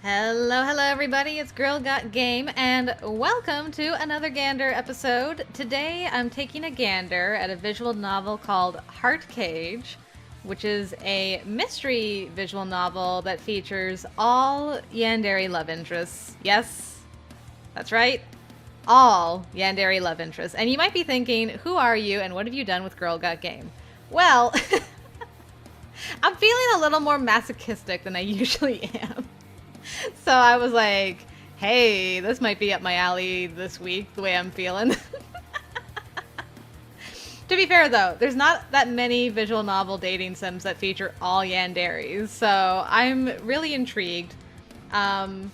Hello, hello everybody, it's Girl Got Game, and welcome to another Gander episode. Today I'm taking a gander at a visual novel called Heart Cage, which is a mystery visual novel that features all yandere love interests. Yes, that's right, all yandere love interests. And you might be thinking, who are you and what have you done with Girl Got Game? Well, I'm feeling a little more masochistic than I usually am. So I was like, hey, this might be up my alley this week, the way I'm feeling. To be fair, though, there's not that many visual novel dating sims that feature all yanderes, so I'm really intrigued. I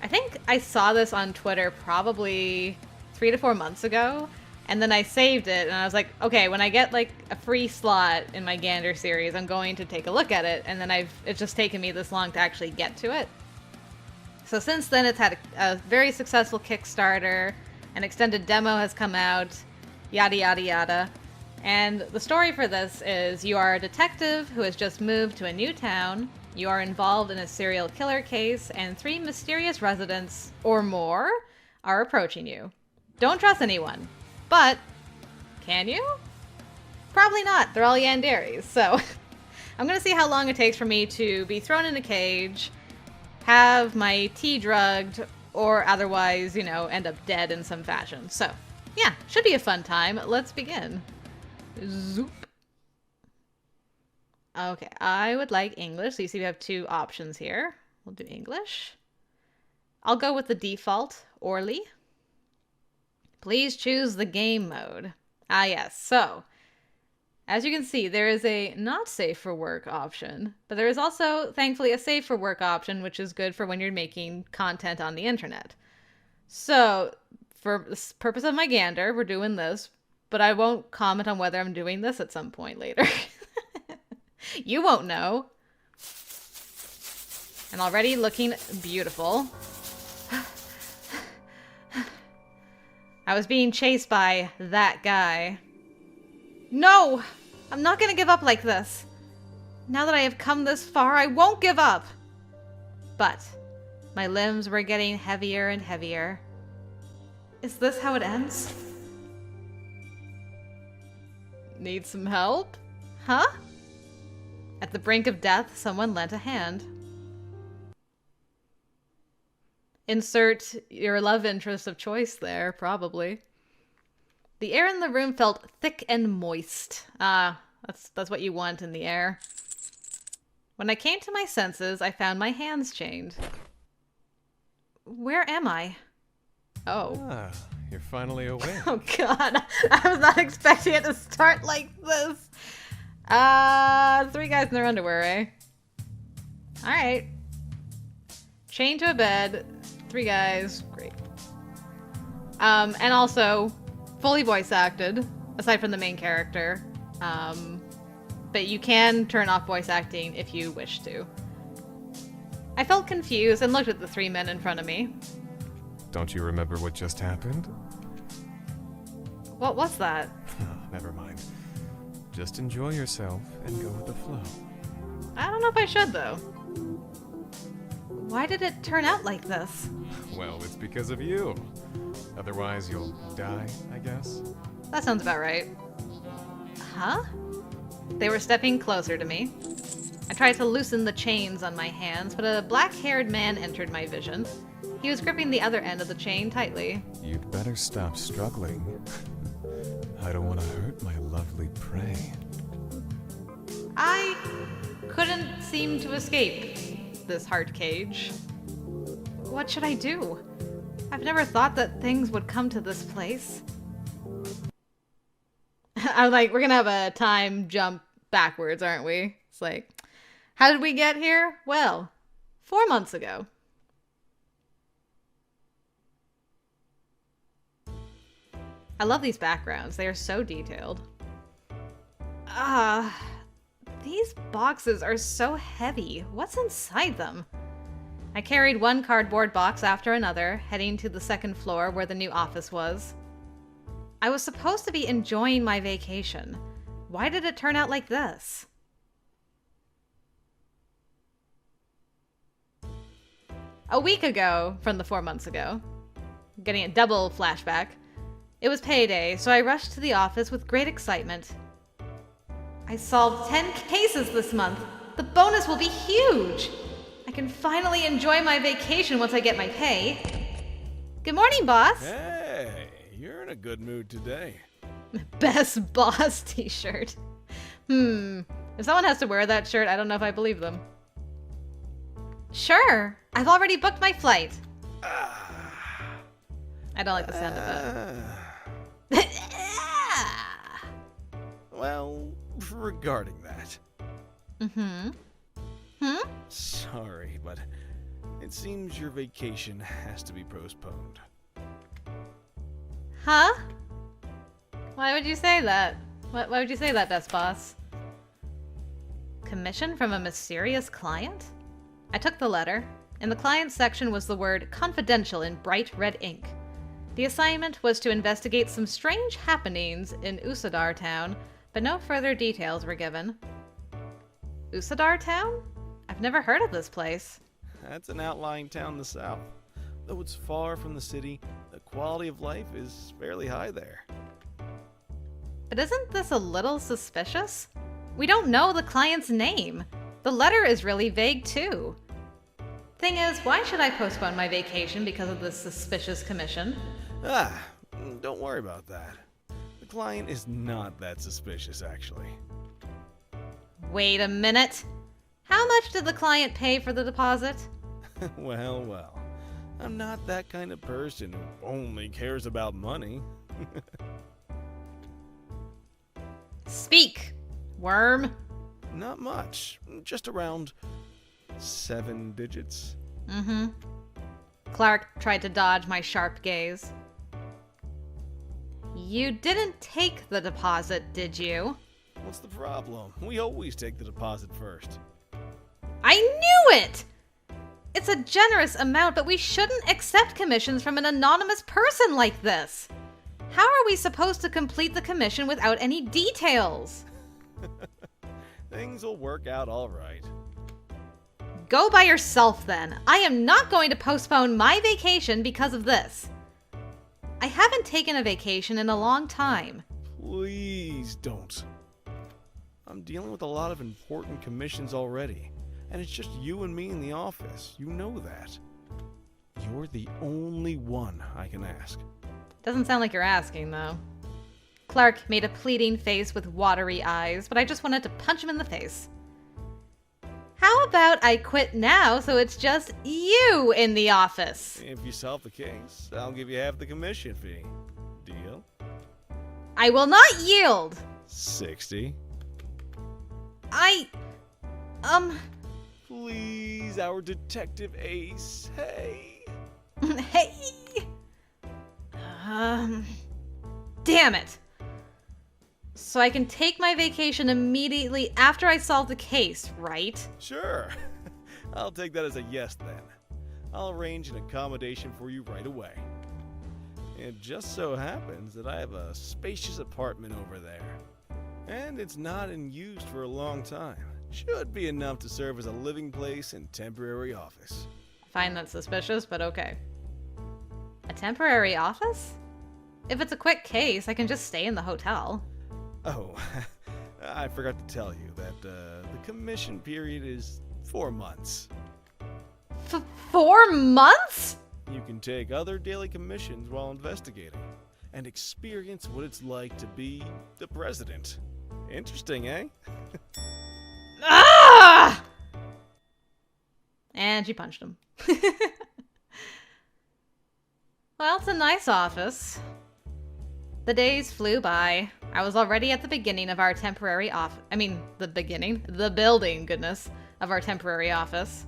think I saw this on Twitter probably 3 to 4 months ago, and then I saved it, and I was like, okay, when I get like a free slot in my Gander series, I'm going to take a look at it, and then it's just taken me this long to actually get to it. So since then, it's had a very successful Kickstarter, an extended demo has come out, yada yada yada. And the story for this is you are a detective who has just moved to a new town, you are involved in a serial killer case, and 3 mysterious residents, or more, are approaching you. Don't trust anyone, but can you? Probably not, they're all yanderes, so I'm gonna see how long it takes for me to be thrown in a cage, have my tea drugged, or otherwise, end up dead in some fashion. So, yeah, should be a fun time. Let's begin. Zoop. Okay, I would like English. So you see we have 2 options here. We'll do English. I'll go with the default, Orly. Please choose the game mode. Ah, yes. So, as you can see, there is a not safe for work option, but there is also, thankfully, a safe for work option, which is good for when you're making content on the internet. So, for the purpose of my gander, we're doing this, but I won't comment on whether I'm doing this at some point later. You won't know. And already looking beautiful. I was being chased by that guy. No! I'm not gonna give up like this. Now that I have come this far, I won't give up! But my limbs were getting heavier and heavier. Is this how it ends? Need some help? Huh? At the brink of death, someone lent a hand. Insert your love interest of choice there, probably. The air in the room felt thick and moist. That's what you want in the air. When I came to my senses, I found my hands chained. Where am I? Oh. Ah, you're finally awake. Oh god, I was not expecting it to start like this. 3 guys in their underwear, eh? Alright. Chained to a bed, 3 guys, great. And also, fully voice acted, aside from the main character. But you can turn off voice acting if you wish to. I felt confused and looked at the 3 men in front of me. Don't you remember what just happened? What was that? Never mind. Just enjoy yourself and go with the flow. I don't know if I should, though. Why did it turn out like this? Well, it's because of you. Otherwise, you'll die, I guess. That sounds about right. Huh? They were stepping closer to me. I tried to loosen the chains on my hands, but a black-haired man entered my vision. He was gripping the other end of the chain tightly. You'd better stop struggling. I don't want to hurt my lovely prey. I couldn't seem to escape this heart cage. What should I do? I've never thought that things would come to this place. I'm like, we're gonna have a time jump backwards, aren't we? It's like, how did we get here? Well, 4 months ago. I love these backgrounds. They are so detailed. These boxes are so heavy. What's inside them? I carried one cardboard box after another, heading to the second floor where the new office was. I was supposed to be enjoying my vacation. Why did it turn out like this? A week ago from the 4 months ago. Getting a double flashback. It was payday, so I rushed to the office with great excitement. I solved 10 cases this month. The bonus will be huge. I can finally enjoy my vacation once I get my pay. Good morning, boss. Hey, you're in a good mood today. Best boss t-shirt. If someone has to wear that shirt, I don't know if I believe them. Sure, I've already booked my flight. I don't like the sound of it. Well, regarding that. Sorry, but it seems your vacation has to be postponed. Huh? Why would you say that? Why would you say that, best boss? Commission from a mysterious client? I took the letter. In the client section was the word confidential in bright red ink. The assignment was to investigate some strange happenings in Usadar Town, but no further details were given. Usadar Town? I've never heard of this place. That's an outlying town in the south. Though it's far from the city, the quality of life is fairly high there. But isn't this a little suspicious? We don't know the client's name. The letter is really vague too. Thing is, why should I postpone my vacation because of this suspicious commission? Don't worry about that. The client is not that suspicious, actually. Wait a minute. How much did the client pay for the deposit? Well. I'm not that kind of person who only cares about money. Speak, worm. Not much. Just around 7 digits. Clark tried to dodge my sharp gaze. You didn't take the deposit, did you? What's the problem? We always take the deposit first. I knew it! It's a generous amount, but we shouldn't accept commissions from an anonymous person like this. How are we supposed to complete the commission without any details? Things will work out all right. Go by yourself then. I am not going to postpone my vacation because of this. I haven't taken a vacation in a long time. Please don't. I'm dealing with a lot of important commissions already, and it's just you and me in the office. You know that. You're the only one I can ask. Doesn't sound like you're asking, though. Clark made a pleading face with watery eyes, but I just wanted to punch him in the face. How about I quit now so it's just you in the office? If you solve the case, I'll give you half the commission fee. Deal? I will not yield! 60. Please, our detective ace. Hey. Hey! Damn it! So I can take my vacation immediately after I solve the case, right? Sure. I'll take that as a yes then. I'll arrange an accommodation for you right away. It just so happens that I have a spacious apartment over there. And it's not in use for a long time. Should be enough to serve as a living place and temporary office. Find that suspicious, but okay. A temporary office? If it's a quick case, I can just stay in the hotel. Oh, I forgot to tell you that the commission period is 4 months. 4 months? You can take other daily commissions while investigating and experience what it's like to be the president. Interesting, eh? Ah! And she punched him. Well, it's a nice office. The days flew by. I was already at the beginning of our temporary the building, goodness, of our temporary office.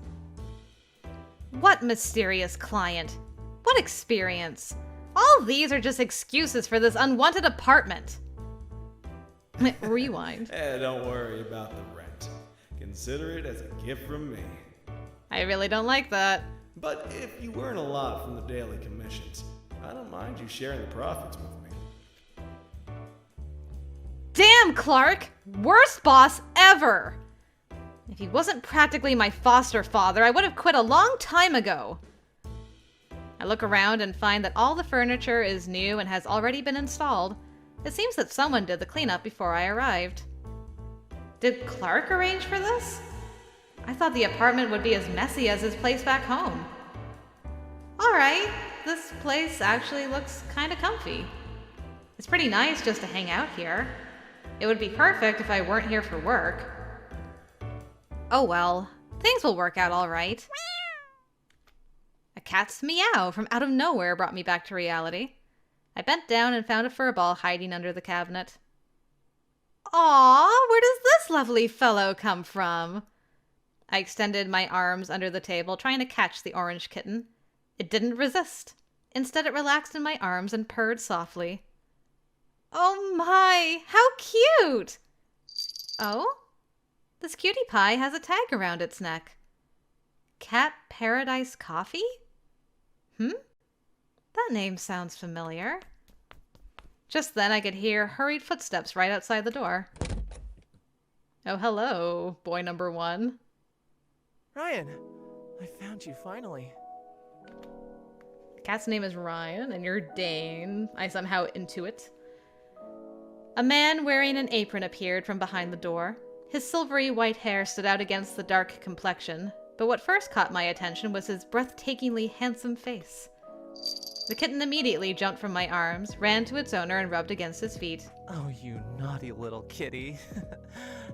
What mysterious client? What experience? All these are just excuses for this unwanted apartment. Rewind. Don't worry about the rent. Consider it as a gift from me. I really don't like that. But if you earn a lot from the daily commissions, I don't mind you sharing the profits with me. Damn, Clark! Worst boss ever! If he wasn't practically my foster father, I would have quit a long time ago. I look around and find that all the furniture is new and has already been installed. It seems that someone did the cleanup before I arrived. Did Clark arrange for this? I thought the apartment would be as messy as his place back home. Alright, this place actually looks kinda comfy. It's pretty nice just to hang out here. It would be perfect if I weren't here for work. Oh well, things will work out alright. A cat's meow from out of nowhere brought me back to reality. I bent down and found a fur ball hiding under the cabinet. Aw, where does this lovely fellow come from? I extended my arms under the table, trying to catch the orange kitten. It didn't resist. Instead, it relaxed in my arms and purred softly. Oh my, how cute! Oh? This cutie pie has a tag around its neck. Cat Paradise Coffee? That name sounds familiar. Just then I could hear hurried footsteps right outside the door. Oh, hello, boy number one. Ryan, I found you finally. The cat's name is Ryan, and you're Dane. I somehow intuit. A man wearing an apron appeared from behind the door. His silvery white hair stood out against the dark complexion, but what first caught my attention was his breathtakingly handsome face. The kitten immediately jumped from my arms, ran to its owner, and rubbed against his feet. Oh, you naughty little kitty.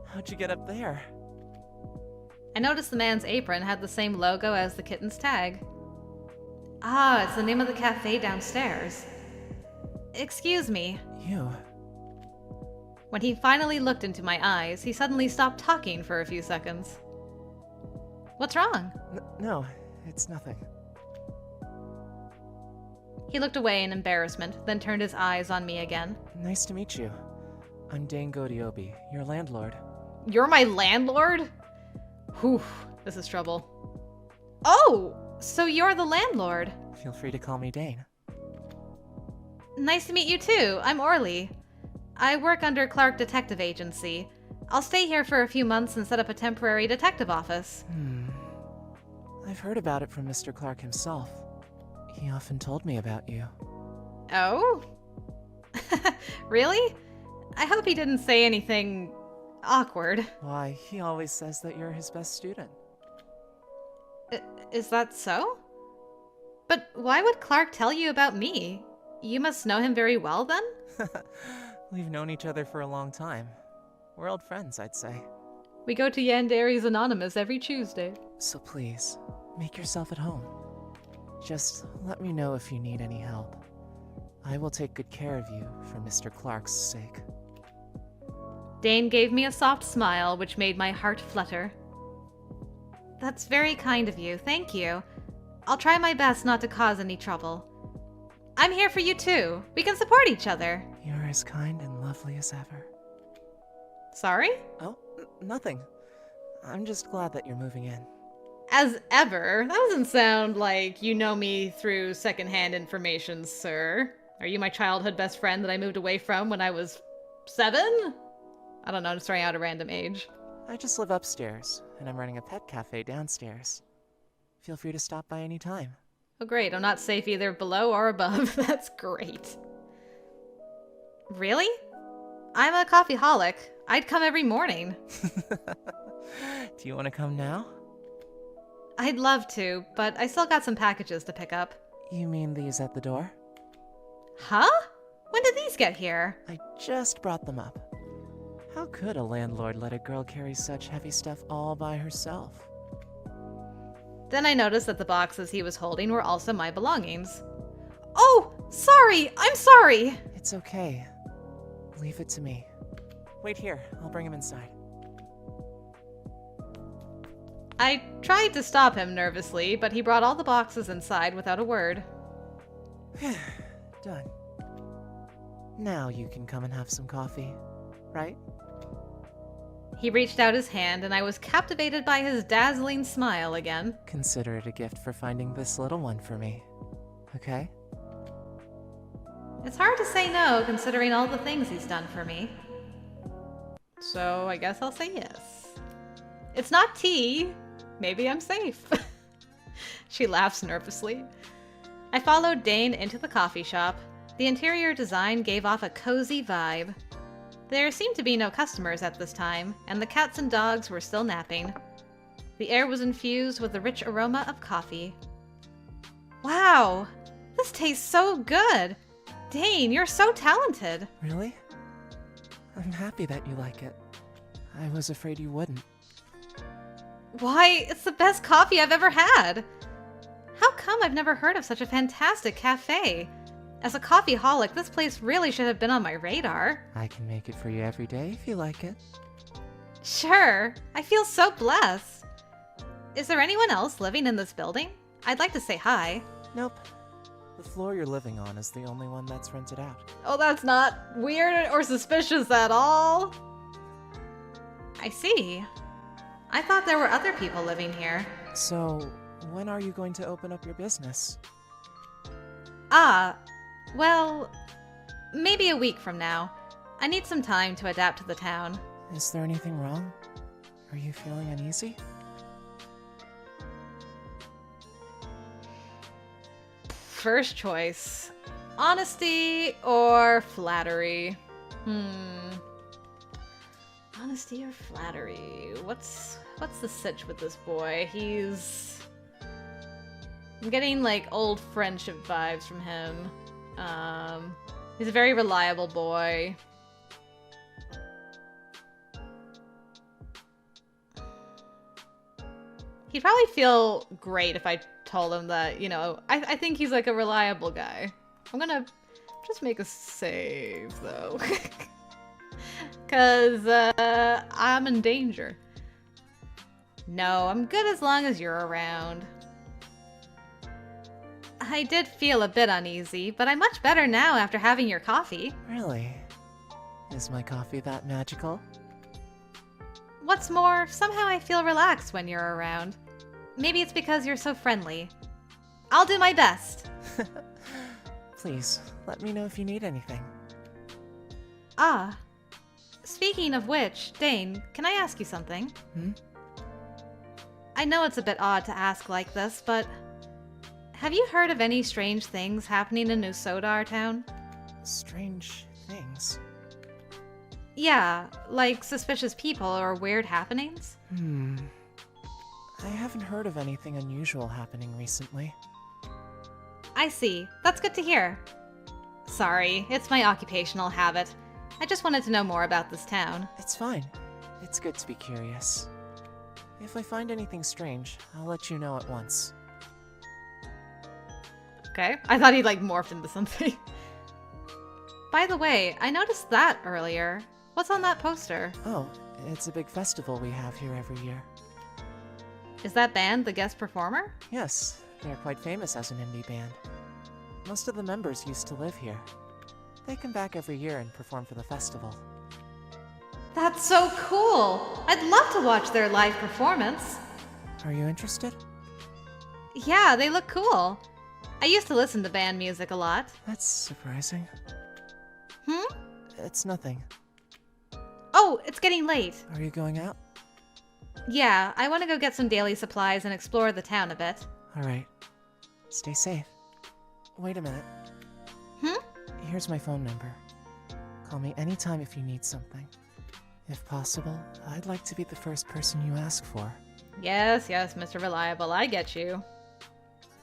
How'd you get up there? I noticed the man's apron had the same logo as the kitten's tag. Ah, it's the name of the cafe downstairs. Excuse me. You? When he finally looked into my eyes, he suddenly stopped talking for a few seconds. What's wrong? No, it's nothing. He looked away in embarrassment, then turned his eyes on me again. Nice to meet you. I'm Dane Godiobi, your landlord. You're my landlord? Whew, this is trouble. Oh, so you're the landlord. Feel free to call me Dane. Nice to meet you too. I'm Orly. I work under Clark Detective Agency. I'll stay here for a few months and set up a temporary detective office. I've heard about it from Mr. Clark himself. He often told me about you. Oh? Really? I hope he didn't say anything awkward. Why, he always says that you're his best student. Is that so? But why would Clark tell you about me? You must know him very well then? We've known each other for a long time. We're old friends, I'd say. We go to Yandere's Anonymous every Tuesday. So please, make yourself at home. Just let me know if you need any help. I will take good care of you for Mr. Clark's sake. Dane gave me a soft smile, which made my heart flutter. That's very kind of you, thank you. I'll try my best not to cause any trouble. I'm here for you too. We can support each other. You're as kind and lovely as ever. Sorry? Oh, nothing. I'm just glad that you're moving in. As ever? That doesn't sound like you know me through secondhand information, sir. Are you my childhood best friend that I moved away from when I was 7? I don't know, I'm just throwing out a random age. I just live upstairs, and I'm running a pet cafe downstairs. Feel free to stop by any time. Oh great, I'm not safe either below or above. That's great. Really? I'm a coffeeholic. I'd come every morning. Do you want to come now? I'd love to, but I still got some packages to pick up. You mean these at the door? Huh? When did these get here? I just brought them up. How could a landlord let a girl carry such heavy stuff all by herself? Then I noticed that the boxes he was holding were also my belongings. Oh, sorry! I'm sorry! It's okay. Leave it to me. Wait here, I'll bring him inside. I tried to stop him nervously, but he brought all the boxes inside without a word. Done. Now you can come and have some coffee, right? He reached out his hand, and I was captivated by his dazzling smile again. Consider it a gift for finding this little one for me, okay? It's hard to say no, considering all the things he's done for me. So I guess I'll say yes. It's not tea. Maybe I'm safe. She laughs nervously. I followed Dane into the coffee shop. The interior design gave off a cozy vibe. There seemed to be no customers at this time, and the cats and dogs were still napping. The air was infused with the rich aroma of coffee. Wow! This tastes so good! Dane, you're so talented! Really? I'm happy that you like it. I was afraid you wouldn't. Why, it's the best coffee I've ever had! How come I've never heard of such a fantastic cafe? As a coffeeholic, this place really should have been on my radar. I can make it for you every day if you like it. Sure, I feel so blessed. Is there anyone else living in this building? I'd like to say hi. Nope. The floor you're living on is the only one that's rented out. Oh, that's not weird or suspicious at all. I see. I thought there were other people living here. So, when are you going to open up your business? Well, maybe a week from now. I need some time to adapt to the town. Is there anything wrong? Are you feeling uneasy? First choice. Honesty or flattery? Honesty or flattery? What's the sitch with this boy? I'm getting like old friendship vibes from him. He's a very reliable boy. He'd probably feel great if I told him that, I think he's like a reliable guy. I'm gonna just make a save though. Cause I'm in danger. No, I'm good as long as you're around. I did feel a bit uneasy, but I'm much better now after having your coffee. Really? Is my coffee that magical? What's more, somehow I feel relaxed when you're around. Maybe it's because you're so friendly. I'll do my best. Please, let me know if you need anything. Speaking of which, Dane, can I ask you something? Hmm? I know it's a bit odd to ask like this, but have you heard of any strange things happening in New Sodar Town? Strange things? Yeah, like suspicious people or weird happenings? I haven't heard of anything unusual happening recently. I see. That's good to hear. Sorry, it's my occupational habit. I just wanted to know more about this town. It's fine. It's good to be curious. If I find anything strange, I'll let you know at once. Okay, I thought he'd like morphed into something. By the way, I noticed that earlier. What's on that poster? Oh, it's a big festival we have here every year. Is that band the guest performer? Yes, they're quite famous as an indie band. Most of the members used to live here. They come back every year and perform for the festival. That's so cool! I'd love to watch their live performance. Are you interested? Yeah, they look cool. I used to listen to band music a lot. That's surprising. It's nothing. Oh, it's getting late. Are you going out? Yeah, I want to go get some daily supplies and explore the town a bit. Alright. Stay safe. Wait a minute. Here's my phone number. Call me anytime if you need something. If possible, I'd like to be the first person you ask for. Yes, Mr. Reliable, I get you.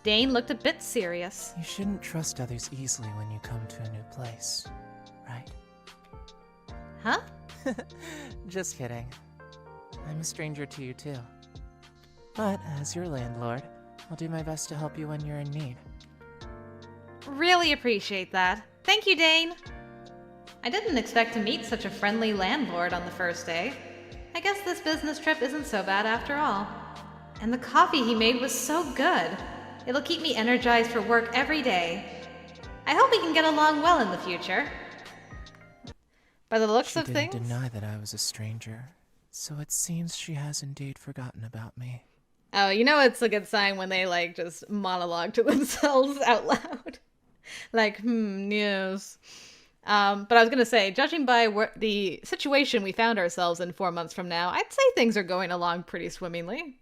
Dane looked a bit serious. You shouldn't trust others easily when you come to a new place, right? Huh? Just kidding. I'm a stranger to you too. But as your landlord, I'll do my best to help you when you're in need. Really appreciate that. Thank you, Dane. I didn't expect to meet such a friendly landlord on the first day. I guess this business trip isn't so bad after all. And the coffee he made was so good. It'll keep me energized for work every day. I hope we can get along well in the future. By the looks of things... She didn't deny that I was a stranger, so it seems she has indeed forgotten about me. Oh, it's a good sign when they, just monologue to themselves out loud. Yes. But I was going to say, judging by the situation we found ourselves in 4 months from now, I'd say things are going along pretty swimmingly.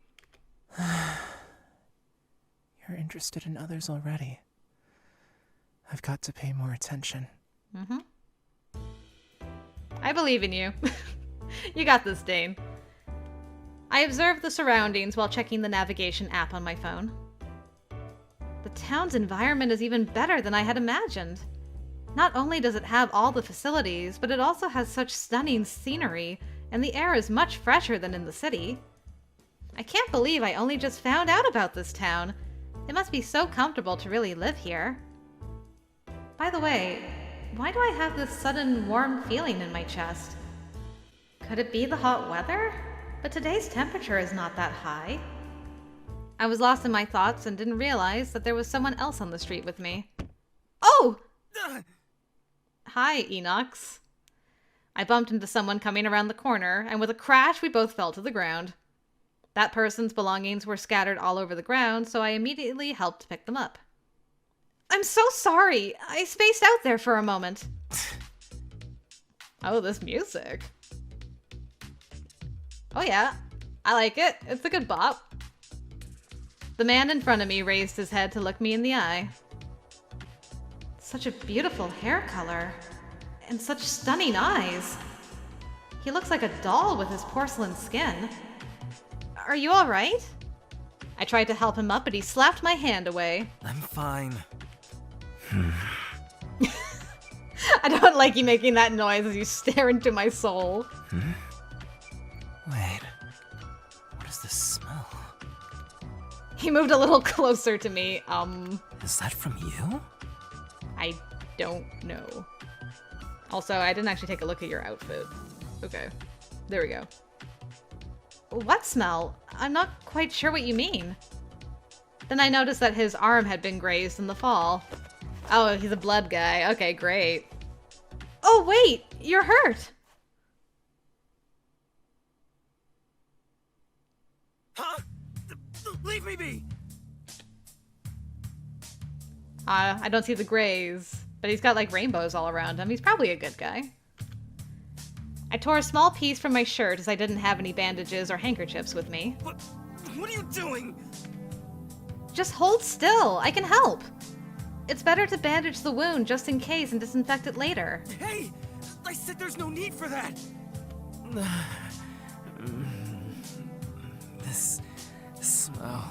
You're interested in others already. I've got to pay more attention. Mm-hmm. I believe in you. You got this, Dane. I observed the surroundings while checking the navigation app on my phone. The town's environment is even better than I had imagined. Not only does it have all the facilities, but it also has such stunning scenery, and the air is much fresher than in the city. I can't believe I only just found out about this town. It must be so comfortable to really live here. By the way, why do I have this sudden warm feeling in my chest? Could it be the hot weather? But today's temperature is not that high. I was lost in my thoughts and didn't realize that there was someone else on the street with me. Oh! Hi, Enox. I bumped into someone coming around the corner, and with a crash, we both fell to the ground. That person's belongings were scattered all over the ground, so I immediately helped pick them up. I'm so sorry. I spaced out there for a moment. Oh, this music. Oh yeah, I like it. It's a good bop. The man in front of me raised his head to look me in the eye. Such a beautiful hair color, and such stunning eyes. He looks like a doll with his porcelain skin. Are you all right? I tried to help him up, but he slapped my hand away. I'm fine. I don't like you making that noise as you stare into my soul. Wait, what is this smell? He moved a little closer to me. Is that from you? I don't know. Also, I didn't actually take a look at your outfit. Okay, there we go. What smell? I'm not quite sure what you mean. Then I noticed that his arm had been grazed in the fall. Oh, he's a blood guy. Okay, great. Oh, wait! You're hurt! Huh? Leave me be! I don't see the grays, but he's got like rainbows all around him. He's probably a good guy. I tore a small piece from my shirt as I didn't have any bandages or handkerchiefs with me. What are you doing? Just hold still. I can help. It's better to bandage the wound just in case and disinfect it later. Hey! I said there's no need for that! This smell.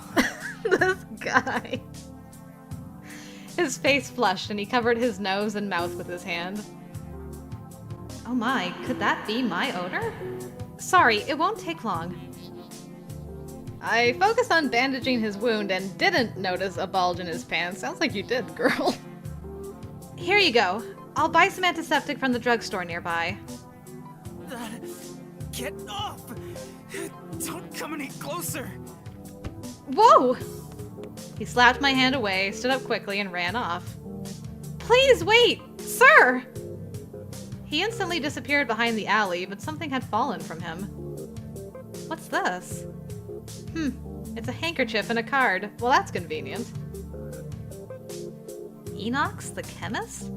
This guy. His face flushed and he covered his nose and mouth with his hand. Oh my, could that be my odor? Sorry, it won't take long. I focused on bandaging his wound and didn't notice a bulge in his pants. Sounds like you did, girl. Here you go. I'll buy some antiseptic from the drugstore nearby. Get off! Don't come any closer! Whoa! He slapped my hand away, stood up quickly, and ran off. Please wait! Sir! He instantly disappeared behind the alley, but something had fallen from him. What's this? It's a handkerchief and a card. Well, that's convenient. Enox, the chemist?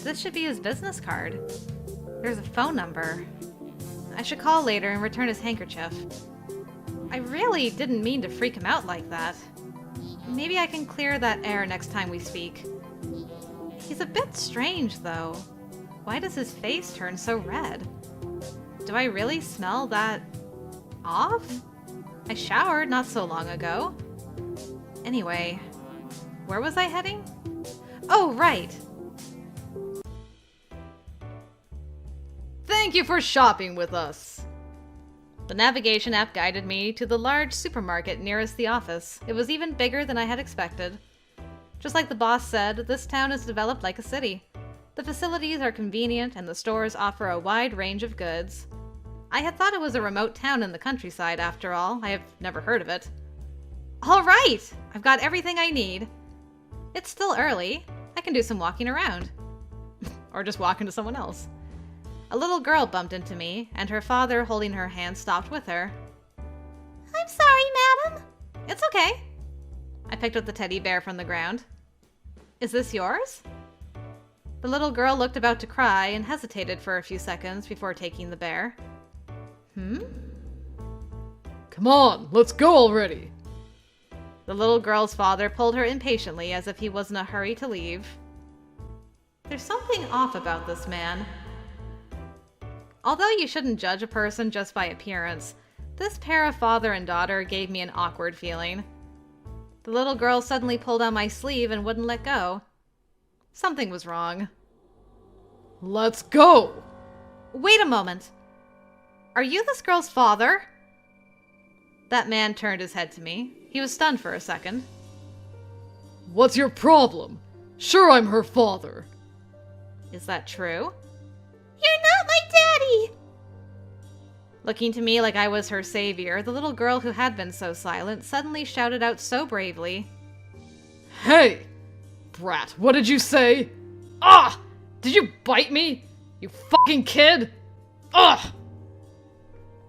This should be his business card. There's a phone number. I should call later and return his handkerchief. I really didn't mean to freak him out like that. Maybe I can clear that air next time we speak. He's a bit strange, though. Why does his face turn so red? Do I really smell that off? I showered not so long ago. Anyway, where was I heading? Oh, right! Thank you for shopping with us! The navigation app guided me to the large supermarket nearest the office. It was even bigger than I had expected. Just like the boss said, this town is developed like a city. The facilities are convenient and the stores offer a wide range of goods. I had thought it was a remote town in the countryside after all. I have never heard of it. All right! I've got everything I need. It's still early. I can do some walking around. Or just walk into someone else. A little girl bumped into me, and her father, holding her hand, stopped with her. I'm sorry, madam. It's okay. I picked up the teddy bear from the ground. Is this yours? The little girl looked about to cry and hesitated for a few seconds before taking the bear. Come on, let's go already. The little girl's father pulled her impatiently as if he was in a hurry to leave. There's something off about this man. Although you shouldn't judge a person just by appearance, this pair of father and daughter gave me an awkward feeling. The little girl suddenly pulled on my sleeve and wouldn't let go. Something was wrong. Let's go! Wait a moment. Are you this girl's father? That man turned his head to me. He was stunned for a second. What's your problem? Sure, I'm her father. Is that true? You're not my daddy! Looking to me like I was her savior, the little girl who had been so silent suddenly shouted out so bravely. Hey! Brat, what did you say? Ah! Did you bite me? You fucking kid! Ugh!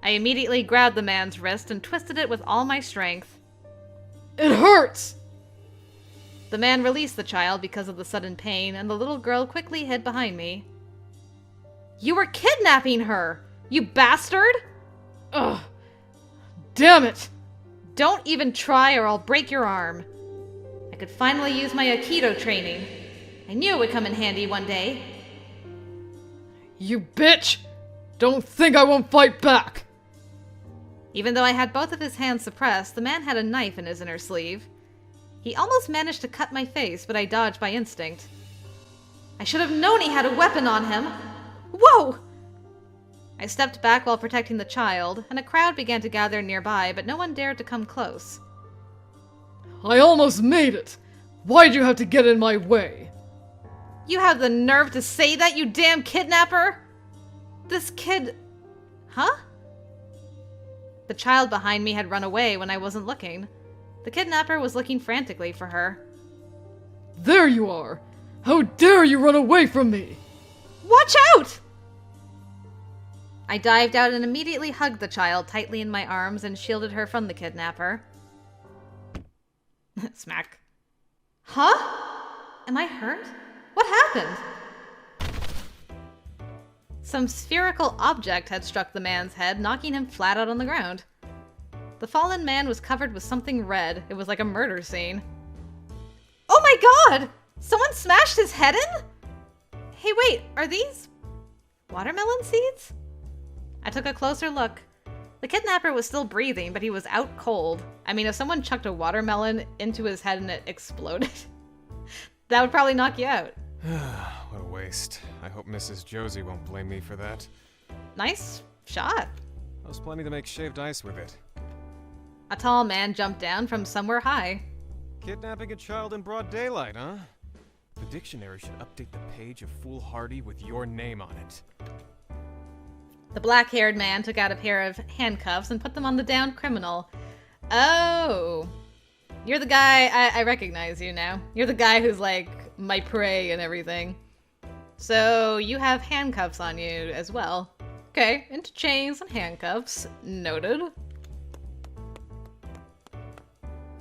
I immediately grabbed the man's wrist and twisted it with all my strength. It hurts! The man released the child because of the sudden pain, and the little girl quickly hid behind me. You were kidnapping her! You bastard! Ugh! Damn it! Don't even try or I'll break your arm. I could finally use my Aikido training. I knew it would come in handy one day. You bitch! Don't think I won't fight back! Even though I had both of his hands suppressed, the man had a knife in his inner sleeve. He almost managed to cut my face, but I dodged by instinct. I should have known he had a weapon on him! Whoa! I stepped back while protecting the child, and a crowd began to gather nearby, but no one dared to come close. I almost made it! Why'd you have to get in my way? You have the nerve to say that, you damn kidnapper? This kid... Huh? The child behind me had run away when I wasn't looking. The kidnapper was looking frantically for her. There you are! How dare you run away from me! Watch out! I dived out and immediately hugged the child tightly in my arms and shielded her from the kidnapper. Smack. Huh? Am I hurt? What happened? Some spherical object had struck the man's head, knocking him flat out on the ground. The fallen man was covered with something red. It was like a murder scene. Oh my god! Someone smashed his head in? Hey, wait, are these watermelon seeds? I took a closer look. The kidnapper was still breathing, but he was out cold. I mean, if someone chucked a watermelon into his head and it exploded, that would probably knock you out. What a waste. I hope Mrs. Josie won't blame me for that. Nice shot. I was planning to make shaved ice with it. A tall man jumped down from somewhere high. Kidnapping a child in broad daylight, huh? The dictionary should update the page of foolhardy with your name on it. The black-haired man took out a pair of handcuffs and put them on the downed criminal. Oh. You're the guy, I recognize you now. You're the guy who's like my prey and everything. So you have handcuffs on you as well. Okay, into chains and handcuffs. Noted.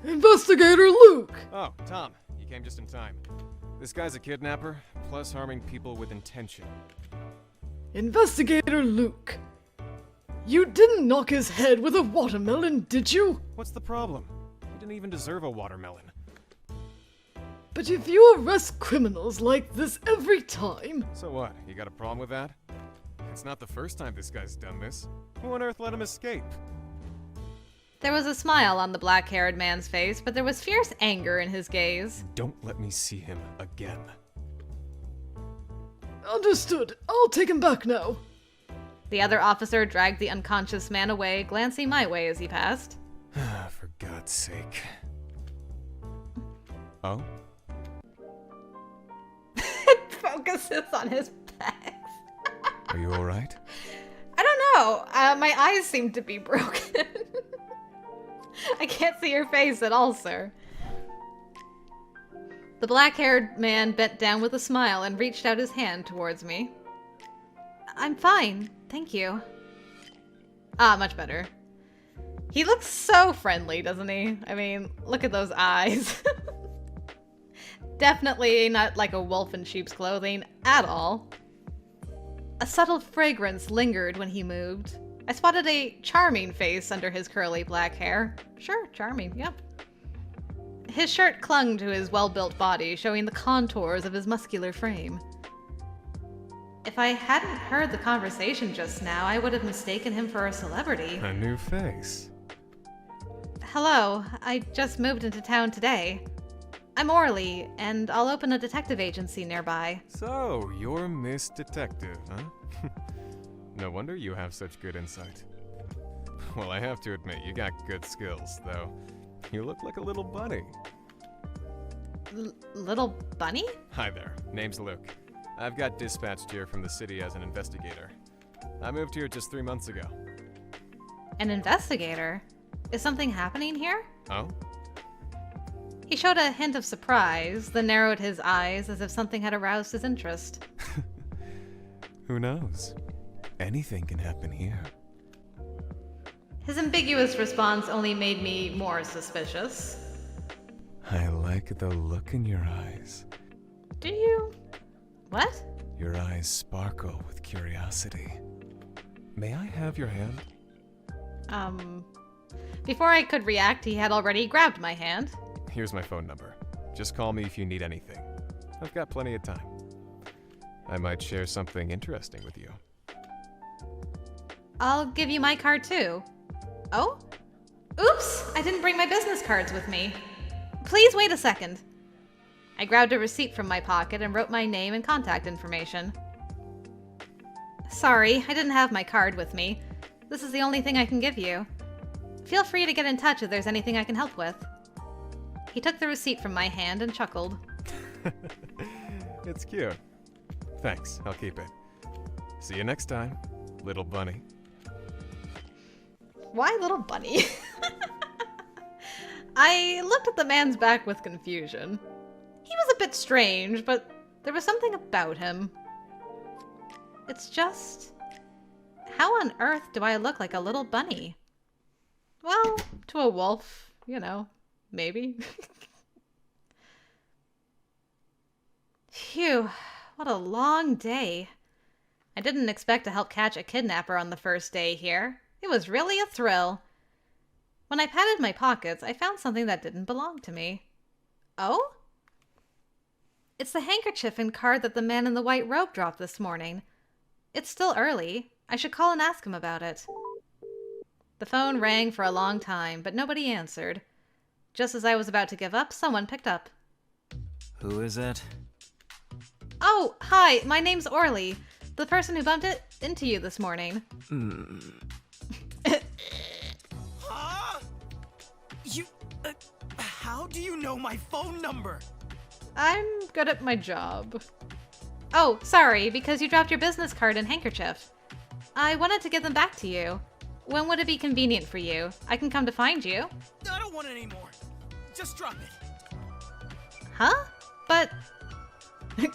Investigator Luke! Oh, Tom, you came just in time. This guy's a kidnapper, plus harming people with intention. Investigator Luke. You didn't knock his head with a watermelon, did you? What's the problem? He didn't even deserve a watermelon. But if you arrest criminals like this every time... So what, you got a problem with that? It's not the first time this guy's done this. Who on earth let him escape? There was a smile on the black-haired man's face, but there was fierce anger in his gaze. Don't let me see him again. Understood. I'll take him back now. The other officer dragged the unconscious man away, glancing my way as he passed. For God's sake. Oh? It focuses on his pecs. Are you alright? I don't know. My eyes seem to be broken. I can't see your face at all, sir. The black-haired man bent down with a smile and reached out his hand towards me. I'm fine, thank you. Ah, much better. He looks so friendly, doesn't he? I mean, look at those eyes. Definitely not like a wolf in sheep's clothing at all. A subtle fragrance lingered when he moved. I spotted a charming face under his curly black hair. Sure, charming, yep. His shirt clung to his well-built body, showing the contours of his muscular frame. If I hadn't heard the conversation just now, I would have mistaken him for a celebrity. A new face. Hello, I just moved into town today. I'm Orly, and I'll open a detective agency nearby. So, you're Miss Detective, huh? No wonder you have such good insight. Well, I have to admit, you got good skills, though. You look like a little bunny. Little bunny? Hi there, name's Luke. I've got dispatched here from the city as an investigator. I moved here just 3 months ago. An investigator? Is something happening here? Oh? He showed a hint of surprise, then narrowed his eyes as if something had aroused his interest. Who knows? Anything can happen here. His ambiguous response only made me more suspicious. I like the look in your eyes. Do you? What? Your eyes sparkle with curiosity. May I have your hand? Before I could react, he had already grabbed my hand. Here's my phone number. Just call me if you need anything. I've got plenty of time. I might share something interesting with you. I'll give you my card too. Oh? Oops! I didn't bring my business cards with me. Please wait a second. I grabbed a receipt from my pocket and wrote my name and contact information. Sorry, I didn't have my card with me. This is the only thing I can give you. Feel free to get in touch if there's anything I can help with. He took the receipt from my hand and chuckled. It's cute. Thanks, I'll keep it. See you next time, little bunny. Why little bunny? I looked at the man's back with confusion. He was a bit strange, but there was something about him. It's just... how on earth do I look like a little bunny? Well, to a wolf, you know, maybe. Phew, what a long day. I didn't expect to help catch a kidnapper on the first day here. It was really a thrill. When I patted my pockets, I found something that didn't belong to me. Oh? It's the handkerchief and card that the man in the white robe dropped this morning. It's still early. I should call and ask him about it. The phone rang for a long time, but nobody answered. Just as I was about to give up, someone picked up. Who is it? Oh, hi, my name's Orly. The person who bumped it into you this morning. Huh? You... how do you know my phone number? I'm good at my job. Oh, sorry, because you dropped your business card and handkerchief. I wanted to give them back to you. When would it be convenient for you? I can come to find you. I don't want it anymore. Just drop it. Huh? But...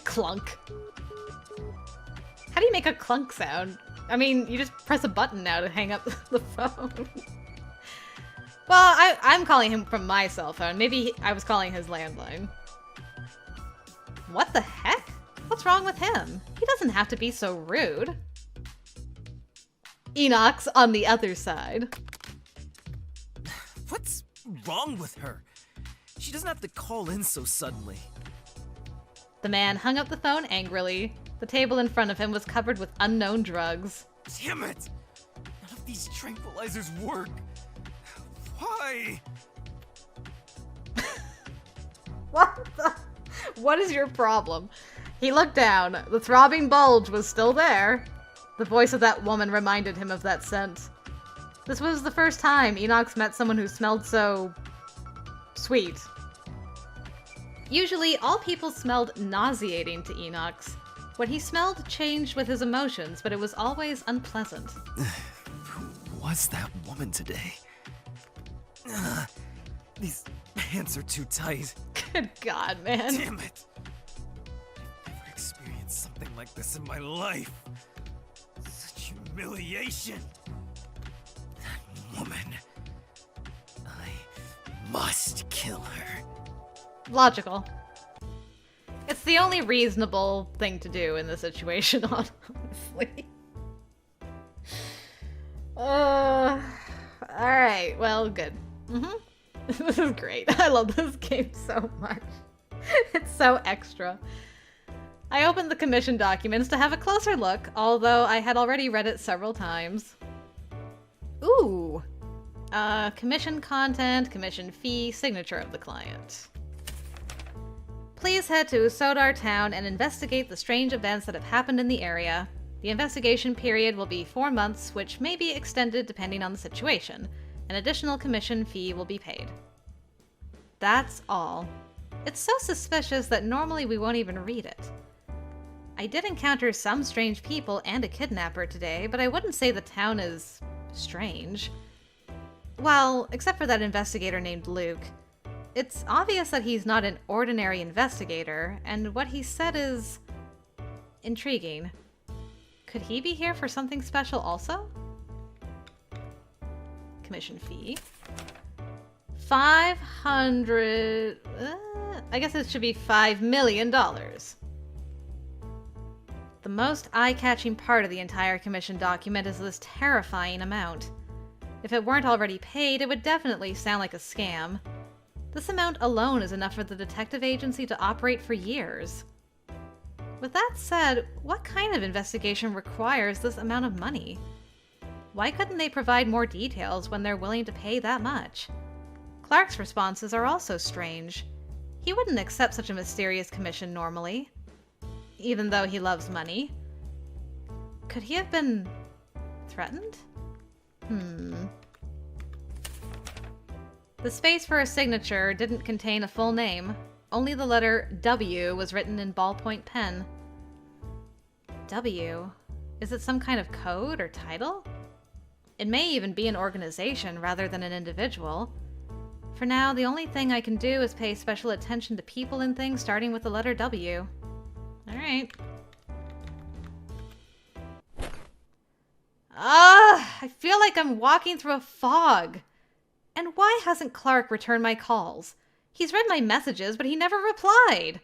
clunk. How do you make a clunk sound? I mean, you just press a button now to hang up the phone. Well, I'm calling him from my cell phone. Maybe I was calling his landline. What the heck? What's wrong with him? He doesn't have to be so rude. Enoch's on the other side. What's wrong with her? She doesn't have to call in so suddenly. The man hung up the phone angrily. The table in front of him was covered with unknown drugs. Damn it! None of these tranquilizers work. Why? What the? What is your problem? He looked down. The throbbing bulge was still there. The voice of that woman reminded him of that scent. This was the first time Enoch's met someone who smelled so... sweet. Usually, all people smelled nauseating to Enoch's. What he smelled changed with his emotions, but it was always unpleasant. Who was that woman today? These pants are too tight. Good God, man. Damn it! I've never experienced something like this in my life. Such humiliation. That woman. I must kill her. Logical. It's the only reasonable thing to do in this situation, honestly. Alright, well, good. This is great. I love this game so much. It's so extra. I opened the commission documents to have a closer look, although I had already read it several times. Ooh. Commission content, commission fee, signature of the client. Please head to Sodar Town and investigate the strange events that have happened in the area. The investigation period will be 4 months, which may be extended depending on the situation. An additional commission fee will be paid. That's all. It's so suspicious that normally we won't even read it. I did encounter some strange people and a kidnapper today, but I wouldn't say the town is strange. Well, except for that investigator named Luke. It's obvious that he's not an ordinary investigator, and what he said is intriguing. Could he be here for something special also? Commission fee. 500... I guess it should be $5 million. The most eye-catching part of the entire commission document is this terrifying amount. If it weren't already paid, it would definitely sound like a scam. This amount alone is enough for the detective agency to operate for years. With that said, what kind of investigation requires this amount of money? Why couldn't they provide more details when they're willing to pay that much? Clark's responses are also strange. He wouldn't accept such a mysterious commission normally, even though he loves money. Could he have been threatened? The space for a signature didn't contain a full name. Only the letter W was written in ballpoint pen. W? Is it some kind of code or title? It may even be an organization rather than an individual. For now, the only thing I can do is pay special attention to people and things starting with the letter W. Alright. I feel like I'm walking through a fog. And why hasn't Clark returned my calls? He's read my messages, but he never replied.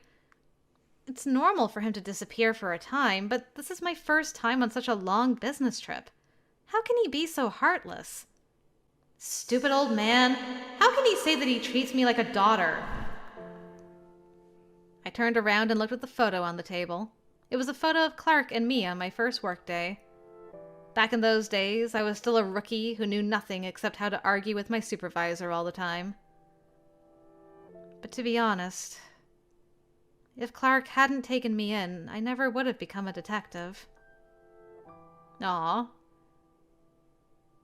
It's normal for him to disappear for a time, but this is my first time on such a long business trip. How can he be so heartless? Stupid old man. How can he say that he treats me like a daughter? I turned around and looked at the photo on the table. It was a photo of Clark and me on my first workday. Back in those days, I was still a rookie who knew nothing except how to argue with my supervisor all the time. But to be honest, if Clark hadn't taken me in, I never would have become a detective. Aw.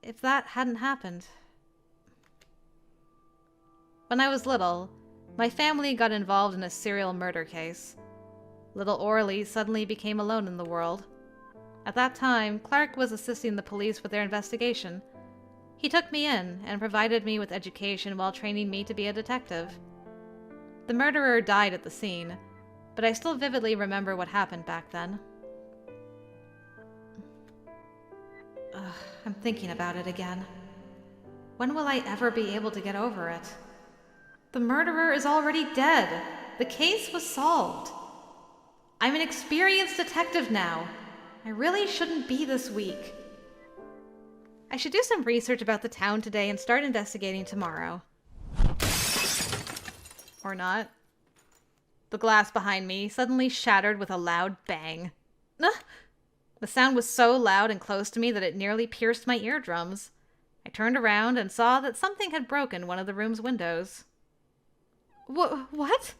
If that hadn't happened. When I was little, my family got involved in a serial murder case. Little Orly suddenly became alone in the world. At that time, Clark was assisting the police with their investigation. He took me in and provided me with education while training me to be a detective. The murderer died at the scene, but I still vividly remember what happened back then. I'm thinking about it again. When will I ever be able to get over it? The murderer is already dead. The case was solved. I'm an experienced detective now. I really shouldn't be this weak. I should do some research about the town today and start investigating tomorrow. Or not. The glass behind me suddenly shattered with a loud bang. The sound was so loud and close to me that it nearly pierced my eardrums. I turned around and saw that something had broken one of the room's windows. What?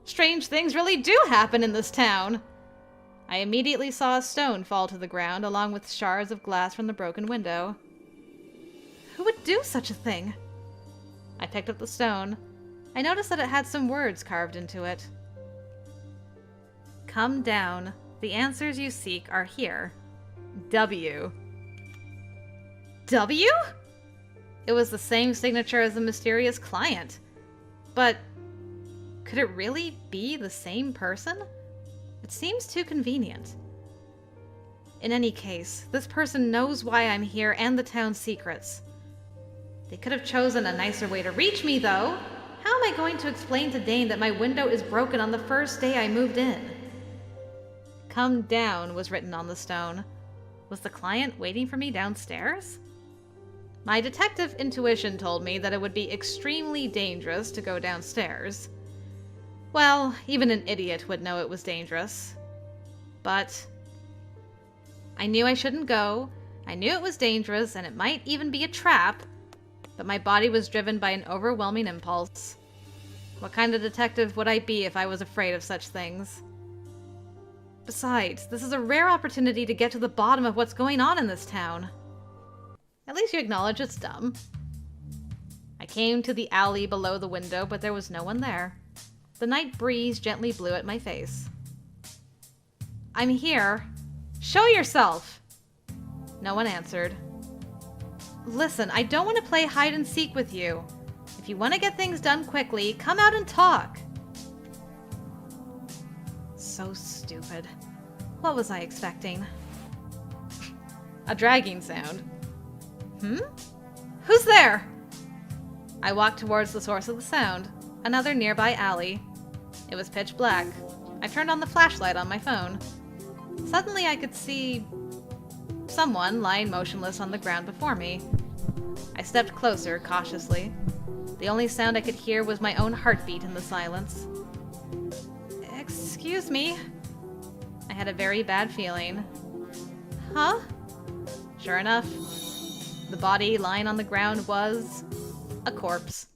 Strange things really do happen in this town. I immediately saw a stone fall to the ground along with shards of glass from the broken window. Who would do such a thing? I picked up the stone. I noticed that it had some words carved into it. Come down. The answers you seek are here. W. W? It was the same signature as the mysterious client. But could it really be the same person? It seems too convenient. In any case, this person knows why I'm here and the town's secrets. They could have chosen a nicer way to reach me, though. How am I going to explain to Dane that my window is broken on the first day I moved in? Come down was written on the stone. Was the client waiting for me downstairs? My detective intuition told me that it would be extremely dangerous to go downstairs. Well, even an idiot would know it was dangerous. But I knew I shouldn't go. I knew it was dangerous, and it might even be a trap. But my body was driven by an overwhelming impulse. What kind of detective would I be if I was afraid of such things? Besides, this is a rare opportunity to get to the bottom of what's going on in this town. At least you acknowledge it's dumb. I came to the alley below the window, but there was no one there. The night breeze gently blew at my face. I'm here. Show yourself! No one answered. Listen, I don't want to play hide and seek with you. If you want to get things done quickly, come out and talk. So stupid. What was I expecting? A dragging sound. Who's there? I walked towards the source of the sound, another nearby alley. It was pitch black. I turned on the flashlight on my phone. Suddenly I could see someone lying motionless on the ground before me. I stepped closer, cautiously. The only sound I could hear was my own heartbeat in the silence. Excuse me. I had a very bad feeling. Huh? Sure enough, the body lying on the ground was a corpse.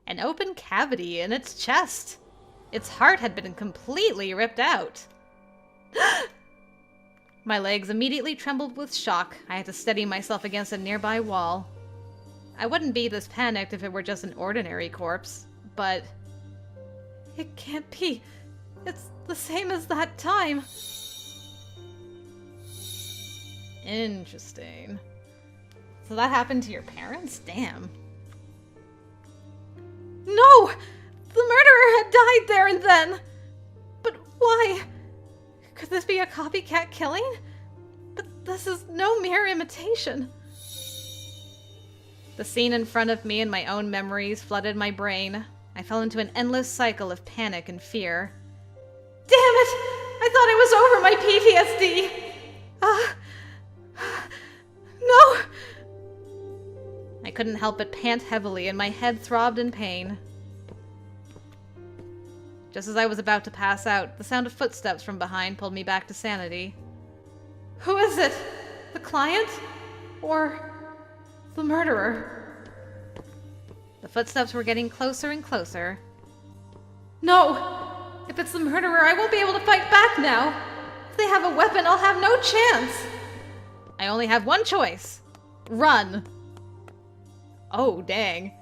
An open cavity in its chest. Its heart had been completely ripped out. My legs immediately trembled with shock. I had to steady myself against a nearby wall. I wouldn't be this panicked if it were just an ordinary corpse, but it can't be. It's the same as that time. Interesting. So that happened to your parents? Damn. No! The murderer had died there and then! But why? Could this be a copycat killing? But this is no mere imitation. The scene in front of me and my own memories flooded my brain. I fell into an endless cycle of panic and fear. Damn it! I thought I was over my PTSD! No! I couldn't help but pant heavily and my head throbbed in pain. Just as I was about to pass out, the sound of footsteps from behind pulled me back to sanity. Who is it? The client? Or the murderer? The footsteps were getting closer and closer. No! If it's the murderer, I won't be able to fight back now. If they have a weapon, I'll have no chance. I only have one choice. Run. Oh, dang.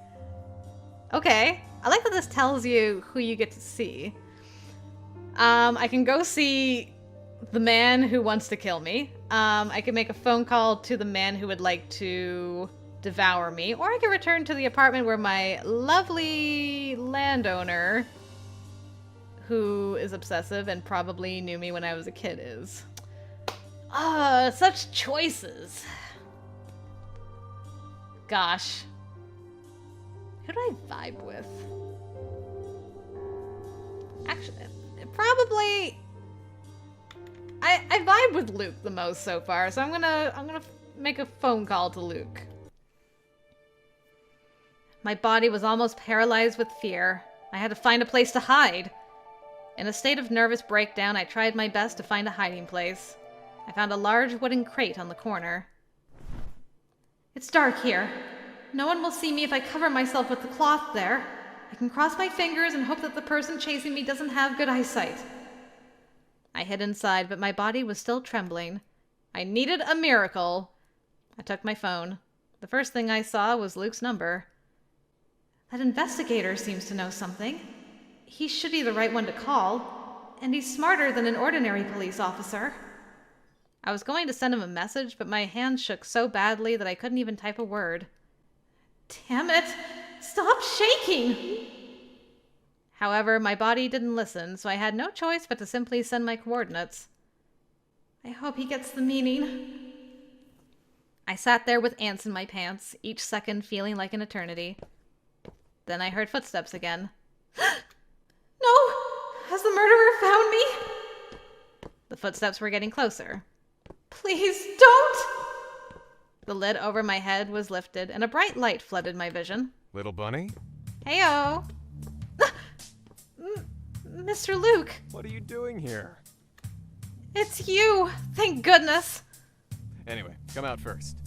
Okay. I like that this tells you who you get to see. I can go see the man who wants to kill me. I can make a phone call to the man who would like to devour me. Or I can return to the apartment where my lovely landowner, who is obsessive and probably knew me when I was a kid, is. Such choices. Gosh. Who do I vibe with? Actually, probably I vibe with Luke the most so far, so I'm gonna make a phone call to Luke. My body was almost paralyzed with fear. I had to find a place to hide. In a state of nervous breakdown, I tried my best to find a hiding place. I found a large wooden crate on the corner. It's dark here. No one will see me if I cover myself with the cloth there. I can cross my fingers and hope that the person chasing me doesn't have good eyesight. I hid inside, but my body was still trembling. I needed a miracle. I took my phone. The first thing I saw was Luke's number. That investigator seems to know something. He should be the right one to call, and he's smarter than an ordinary police officer. I was going to send him a message, but my hands shook so badly that I couldn't even type a word. Damn it! Stop shaking! However, my body didn't listen, so I had no choice but to simply send my coordinates. I hope he gets the meaning. I sat there with ants in my pants, each second feeling like an eternity. Then I heard footsteps again. No! Has the murderer found me? The footsteps were getting closer. Please, don't! The lid over my head was lifted, and a bright light flooded my vision. Little bunny? Heyo! Mr. Luke. What are you doing here? It's you. Thank goodness. Anyway, come out first.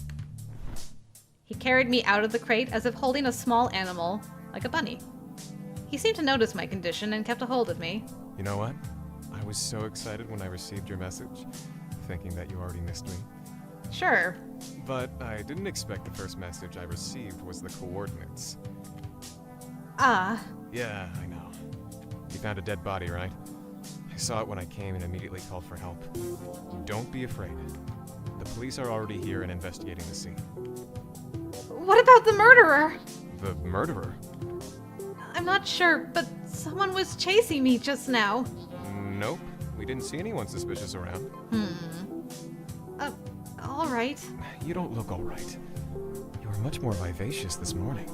He carried me out of the crate as if holding a small animal, like a bunny. He seemed to notice my condition and kept a hold of me. You know what? I was so excited when I received your message, thinking that you already missed me. Sure. But I didn't expect the first message I received was the coordinates. Ah. Yeah, I know. You found a dead body, right? I saw it when I came and immediately called for help. Don't be afraid. The police are already here and investigating the scene. What about the murderer? The murderer? I'm not sure, but someone was chasing me just now. Nope. We didn't see anyone suspicious around. All right. You don't look all right. You were much more vivacious this morning.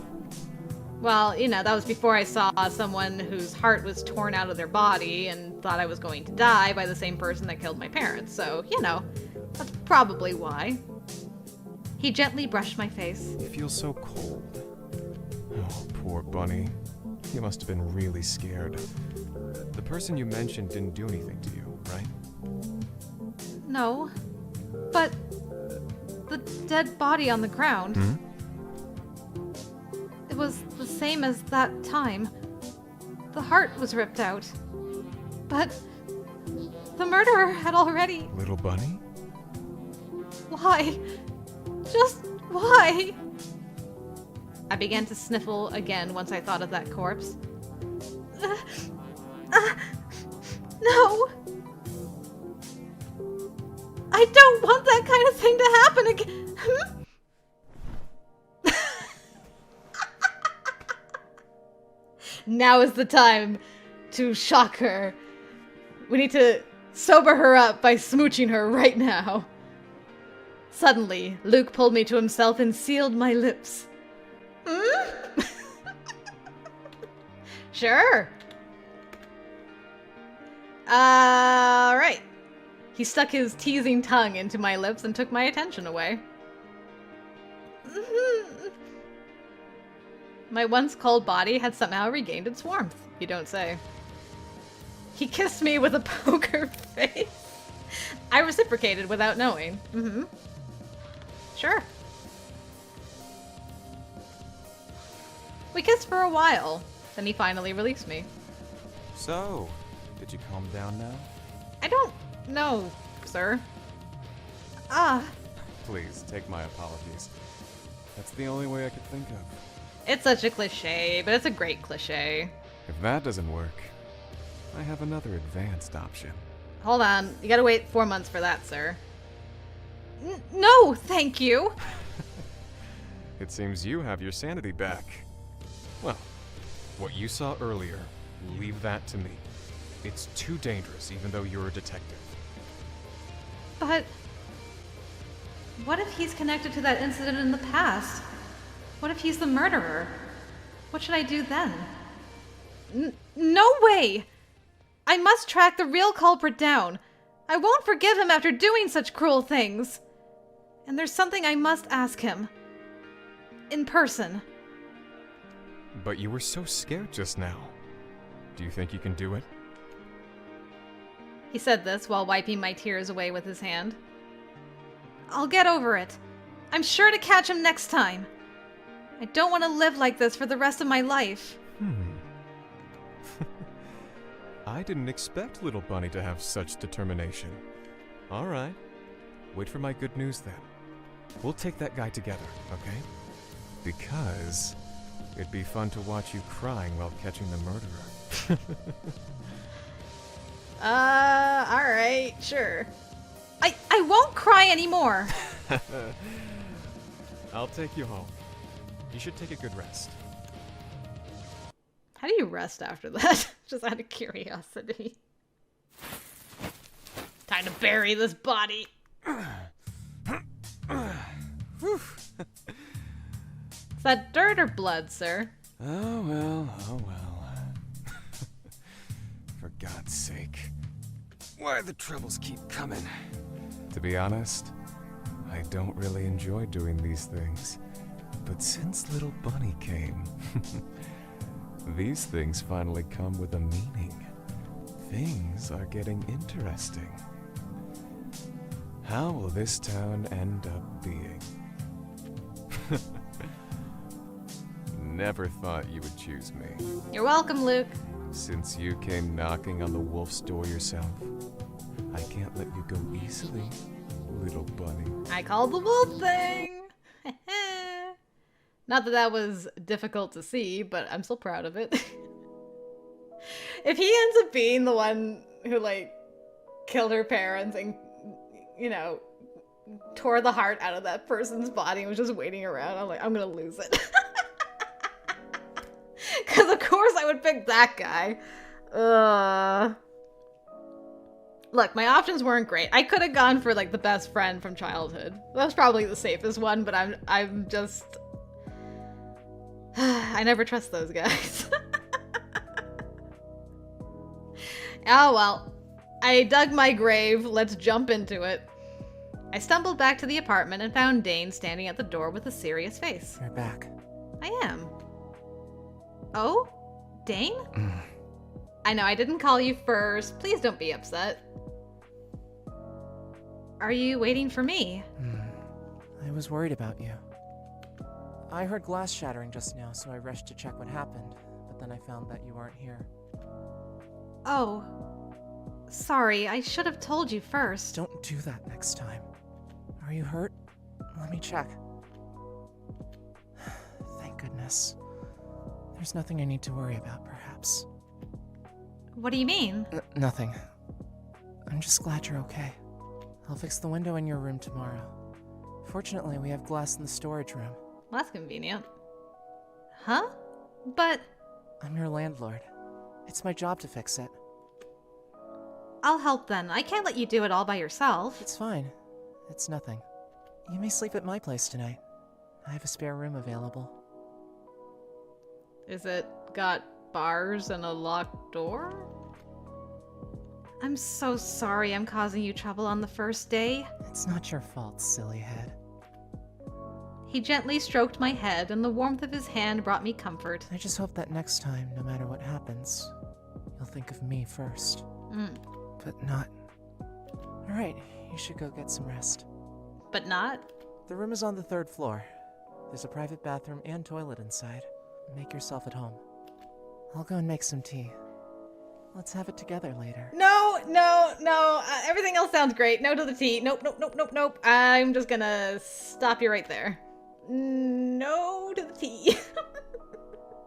Well, that was before I saw someone whose heart was torn out of their body and thought I was going to die by the same person that killed my parents. So, that's probably why. He gently brushed my face. You feel so cold. Oh, poor Bunny. You must have been really scared. The person you mentioned didn't do anything to you, right? No. But the dead body on the ground. It was the same as that time. The heart was ripped out. But the murderer had already... Little Bunny? Why? Just why? I began to sniffle again once I thought of that corpse. No! I don't want that kind of thing to happen again! Now is the time to shock her. We need to sober her up by smooching her right now. Suddenly, Luke pulled me to himself and sealed my lips. Sure. Right. He stuck his teasing tongue into my lips and took my attention away. My once cold body had somehow regained its warmth, you don't say. He kissed me with a poker face. I reciprocated without knowing. Sure. We kissed for a while, then he finally released me. So, did you calm down now? I don't know, sir. Please, take my apologies. That's the only way I could think of. It's such a cliche, but it's a great cliche. If that doesn't work, I have another advanced option. Hold on, you gotta wait 4 months for that, sir. No, thank you. It seems you have your sanity back. Well, what you saw earlier, leave that to me. It's too dangerous, even though you're a detective. But what if he's connected to that incident in the past? What if he's the murderer? What should I do then? No way! I must track the real culprit down. I won't forgive him after doing such cruel things. And there's something I must ask him. In person. But you were so scared just now. Do you think you can do it? He said this while wiping my tears away with his hand. I'll get over it. I'm sure to catch him next time. I don't want to live like this for the rest of my life. I didn't expect Little Bunny to have such determination. All right. Wait for my good news then. We'll take that guy together, okay? Because it'd be fun to watch you crying while catching the murderer. Alright, sure. I won't cry anymore. I'll take you home. You should take a good rest. How do you rest after that? Just out of curiosity. Time to bury this body. Is that dirt or blood, sir? Oh well. For God's sake. Why the troubles keep coming? To be honest, I don't really enjoy doing these things. But since Little Bunny came, these things finally come with a meaning. Things are getting interesting. How will this town end up being? Never thought you would choose me. You're welcome, Luke. Since you came knocking on the wolf's door yourself, I can't let you go easily, little bunny. I called the wolf thing. Not that that was difficult to see, but I'm still proud of it. If he ends up being the one who, like, killed her parents and, you know, tore the heart out of that person's body and was just waiting around, I'm like, I'm gonna lose it. Because of course I would pick that guy. Look, my options weren't great. I could have gone for, like, the best friend from childhood. That's probably the safest one, but I'm just... I never trust those guys. Oh well. I dug my grave. Let's jump into it. I stumbled back to the apartment and found Dane standing at the door with a serious face. You're back. I am. Oh? Dane? I know I didn't call you first. Please don't be upset. Are you waiting for me? I was worried about you. I heard glass shattering just now, so I rushed to check what happened, but then I found that you weren't here. Oh. Sorry, I should have told you first. Don't do that next time. Are you hurt? Let me check. Thank goodness. There's nothing I need to worry about, perhaps. What do you mean? Nothing. I'm just glad you're okay. I'll fix the window in your room tomorrow. Fortunately, we have glass in the storage room. Well, that's convenient. Huh? But... I'm your landlord. It's my job to fix it. I'll help then. I can't let you do it all by yourself. It's fine. It's nothing. You may sleep at my place tonight. I have a spare room available. Is it got bars and a locked door? I'm so sorry I'm causing you trouble on the first day. It's not your fault, silly head. He gently stroked my head, and the warmth of his hand brought me comfort. I just hope that next time, no matter what happens, you'll think of me first. But not... Alright, you should go get some rest. But not? The room is on the 3rd floor. There's a private bathroom and toilet inside. Make yourself at home. I'll go and make some tea. Let's have it together later. No. Everything else sounds great. No to the tea. Nope. I'm just gonna stop you right there. No to the tea.